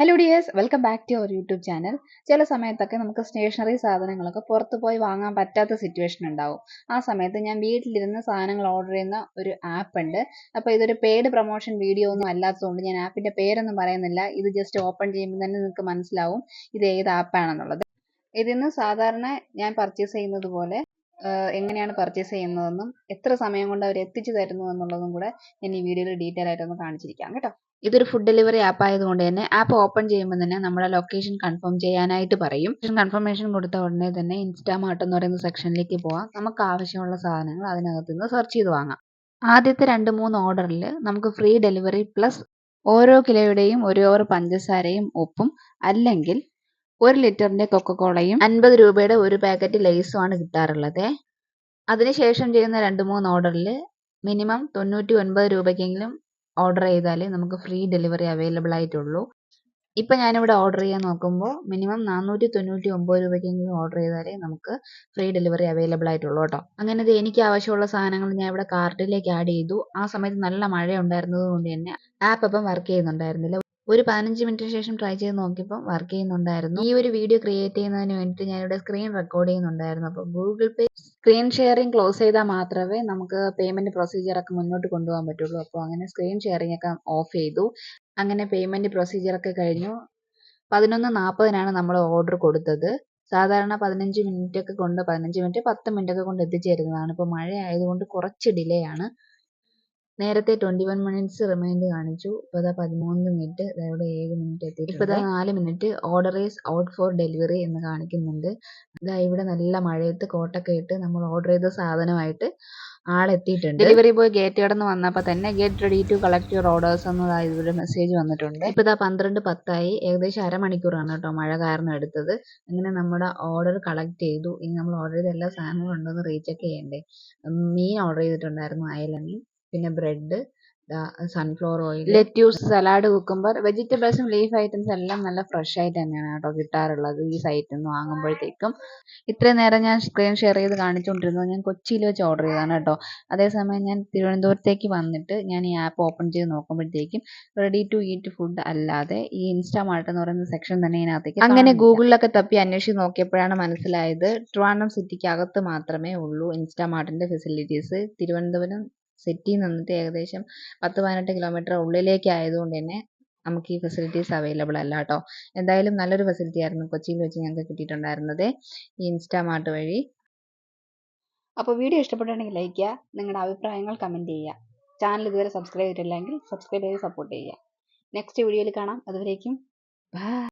Hello dears, welcome back to our YouTube channel. ചില സമയത്തൊക്കെ നമുക്ക് സ്റ്റേഷനറി സാധനങ്ങളൊക്കെ പുറത്ത് പോയി വാങ്ങാൻ പറ്റാത്ത സിറ്റുവേഷൻ ഉണ്ടാവും. ആ സമയത്ത് ഞാൻ വീട്ടിലിരുന്ന് സാധനങ്ങൾ ഓർഡർ ചെയ്യുന്ന ഒരു ആപ്പ് ഉണ്ട്. അപ്പോൾ ഇതൊരു പെയ്ഡ് പ്രൊമോഷൻ വീഡിയോ ഒന്നും അല്ലാത്തതുകൊണ്ട് ഞാൻ ആപ്പിൻ്റെ പേരൊന്നും പറയുന്നില്ല. ഇത് ജസ്റ്റ് ഓപ്പൺ ചെയ്യുമ്പോൾ തന്നെ നിങ്ങൾക്ക് മനസ്സിലാവും ഇത് ഏത് ആപ്പാണെന്നുള്ളത്. ഇതിന്ന് സാധാരണ ഞാൻ പർച്ചേസ് ചെയ്യുന്നത് പോലെ എങ്ങനെയാണ് പർച്ചേസ് ചെയ്യുന്നതെന്നും എത്ര സമയം കൊണ്ട് അവർ എത്തിച്ചു തരുന്നു എന്നുള്ളതും കൂടെ ഞാൻ ഈ വീഡിയോയിൽ ഡീറ്റെയിൽ ആയിട്ടൊന്ന് കാണിച്ചിരിക്കാം കേട്ടോ. ഇതൊരു ഫുഡ് ഡെലിവറി ആപ്പ് ആയതുകൊണ്ട് തന്നെ ആപ്പ് ഓപ്പൺ ചെയ്യുമ്പോൾ തന്നെ നമ്മുടെ ലൊക്കേഷൻ കൺഫേം ചെയ്യാനായിട്ട് പറയും. കൺഫർമേഷൻ കൊടുത്ത ഉടനെ തന്നെ ഇൻസ്റ്റാമാർട്ട് എന്ന് പറയുന്ന സെക്ഷനിലേക്ക് പോവാം. നമുക്ക് ആവശ്യമുള്ള സാധനങ്ങൾ അതിനകത്ത് നിന്ന് സെർച്ച് ചെയ്ത് വാങ്ങാം. ആദ്യത്തെ 2-3 ഓർഡറിൽ നമുക്ക് ഫ്രീ ഡെലിവറി പ്ലസ് ഓരോ കിലോയുടെയും 1 ഓവർ പഞ്ചസാരയും ഉപ്പും, അല്ലെങ്കിൽ 1 ലിറ്ററിന്റെ കൊക്കക്കോളയും 50 രൂപയുടെ ഒരു പാക്കറ്റ് ലേസുമാണ് കിട്ടാറുള്ളത്. അതിനുശേഷം ചെയ്യുന്ന 2-3 ഓർഡറിൽ മിനിമം 99 രൂപയ്ക്കെങ്കിലും ഓർഡർ ചെയ്താലേ നമുക്ക് ഫ്രീ ഡെലിവറി അവൈലബിൾ ആയിട്ടുള്ളൂ. ഇപ്പം ഞാനിവിടെ ഓർഡർ ചെയ്യാൻ നോക്കുമ്പോൾ മിനിമം 499 രൂപയ്ക്കെങ്കിലും ഓർഡർ ചെയ്താലേ നമുക്ക് ഫ്രീ ഡെലിവറി അവൈലബിൾ ആയിട്ടുള്ളൂ കേട്ടോ. അങ്ങനെ എനിക്ക് ആവശ്യമുള്ള സാധനങ്ങൾ ഞാൻ ഇവിടെ കാർട്ടിലേക്ക് ആഡ് ചെയ്തു. ആ സമയത്ത് നല്ല മഴ ഉണ്ടായിരുന്നത് കൊണ്ട് തന്നെ ആപ്പ് അപ്പം വർക്ക് ചെയ്യുന്നുണ്ടായിരുന്നില്ല. ഒരു 15 മിനിറ്റിന് ശേഷം ട്രൈ ചെയ്ത് നോക്കിയപ്പോൾ വർക്ക് ചെയ്യുന്നുണ്ടായിരുന്നു. ഈ ഒരു വീഡിയോ ക്രിയേറ്റ് ചെയ്യുന്നതിന് വേണ്ടിയിട്ട് ഞാനിവിടെ സ്ക്രീൻ റെക്കോർഡ് ചെയ്യുന്നുണ്ടായിരുന്നു. അപ്പോൾ ഗൂഗിൾ പേ സ്ക്രീൻ ഷെയറിംഗ് ക്ലോസ് ചെയ്താൽ മാത്രമേ നമുക്ക് പേയ്മെന്റ് പ്രൊസീജിയറൊക്കെ മുന്നോട്ട് കൊണ്ടുപോകാൻ പറ്റുള്ളൂ. അപ്പോൾ അങ്ങനെ സ്ക്രീൻ ഷെയറിംഗ് ഒക്കെ ഓഫ് ചെയ്തു. അങ്ങനെ പേയ്മെന്റ് പ്രൊസീജിയറൊക്കെ കഴിഞ്ഞു. 11:40 നമ്മൾ ഓർഡർ കൊടുത്തത്. സാധാരണ 15 മിനിറ്റ് 10 മിനിറ്റ് ഒക്കെ കൊണ്ട് എത്തിച്ചേരുന്നതാണ്. ഇപ്പോൾ മഴ ആയതുകൊണ്ട് കുറച്ച് ഡിലേ ആണ്. നേരത്തെ 21 മിനിറ്റ്സ് റിമൈൻഡ് കാണിച്ചു. ഇപ്പോൾ 13 മിനിറ്റ്, ഇവിടെ 7 മിനിറ്റ് എത്തിയിട്ടുണ്ട്. ഇപ്പോൾ 4 minute order is out for delivery എന്ന് കാണിക്കുന്നുണ്ട്. ഇവിടെ നല്ല മഴയത്ത് കോട്ടൊക്കെ ഇട്ട് നമ്മൾ ഓർഡർ ചെയ്ത സാധനമായിട്ട് ആളെത്തിയിട്ടുണ്ട്. ഡെലിവറി ബോയ് ഗേറ്റ് കടന്ന് വന്നപ്പോൾ തന്നെ get ready to collect your orders എന്നതായി ഇവിടെ മെസ്സേജ് വന്നിട്ടുണ്ട്. ഇപ്പോൾ 12:10 ഏകദേശം അരമണിക്കൂറാണ് കേട്ടോ മഴ കാരണം എടുത്തത്. അങ്ങനെ നമ്മുടെ ഓർഡർ കളക്ട് ചെയ്തു. ഇനി നമ്മൾ ഓർഡർ ചെയ്ത എല്ലാ സാധനങ്ങളും ഉണ്ടോയെന്ന് റീചെക്ക് ചെയ്യണ്ടേ. മീൻ ഓർഡർ ചെയ്തിട്ടുണ്ടായിരുന്നു, അയല മീൻ, പിന്നെ bread, sunflower oil, lettuce, salad, cucumber, വെജിറ്റബിൾസും ലീഫ് ഐറ്റംസ് എല്ലാം നല്ല ഫ്രഷ് ആയിട്ട് തന്നെയാണ് കേട്ടോ കിട്ടാറുള്ളത് ഈ സൈറ്റിൽ നിന്ന് വാങ്ങുമ്പോഴത്തേക്കും. ഇത്രയും നേരം ഞാൻ സ്ക്രീൻ ഷെയർ ചെയ്ത് കാണിച്ചുകൊണ്ടിരുന്നത് ഞാൻ കൊച്ചിയിൽ വെച്ച് ഓർഡർ ചെയ്തതാണ് കേട്ടോ. അതേസമയം ഞാൻ തിരുവനന്തപുരത്തേക്ക് വന്നിട്ട് ഞാൻ ഈ ആപ്പ് ഓപ്പൺ ചെയ്ത് നോക്കുമ്പോഴത്തേക്കും റെഡി ടു ഈറ്റ് ഫുഡ് അല്ലാതെ ഈ ഇൻസ്റ്റാമാർട്ട് എന്ന് പറയുന്ന സെക്ഷൻ തന്നെ ഇതിനകത്തേക്ക്. അങ്ങനെ ഗൂഗിളിലൊക്കെ തപ്പി അന്വേഷിച്ച് നോക്കിയപ്പോഴാണ് മനസ്സിലായത് ട്രിവാൻഡ്രം സിറ്റിക്ക് അകത്ത് മാത്രമേ ഉള്ളൂ ഇൻസ്റ്റാമാർട്ടിന്റെ ഫെസിലിറ്റീസ്. തിരുവനന്തപുരം സിറ്റിയിൽ നിന്നിട്ട് ഏകദേശം 10-18 കിലോമീറ്റർ ഉള്ളിലേക്ക് ആയതുകൊണ്ട് തന്നെ നമുക്ക് ഈ ഫെസിലിറ്റീസ് അവൈലബിൾ അല്ല കേട്ടോ. എന്തായാലും നല്ലൊരു ഫെസിലിറ്റി ആയിരുന്നു കൊച്ചിയിൽ വെച്ച് ഞങ്ങൾക്ക് കിട്ടിയിട്ടുണ്ടായിരുന്നത് ഈ ഇൻസ്റ്റാമാർട്ട് വഴി. അപ്പോൾ വീഡിയോ ഇഷ്ടപ്പെട്ടുണ്ടെങ്കിൽ ലൈക്ക് ചെയ്യുക, നിങ്ങളുടെ അഭിപ്രായങ്ങൾ കമൻറ്റ് ചെയ്യുക. ചാനൽ ഇതുവരെ സബ്സ്ക്രൈബ് ചെയ്തിട്ടില്ലെങ്കിൽ സബ്സ്ക്രൈബ് ചെയ്ത് സപ്പോർട്ട് ചെയ്യുക. നെക്സ്റ്റ് വീഡിയോയിൽ കാണാം. അതുവരേക്കും ബൈ.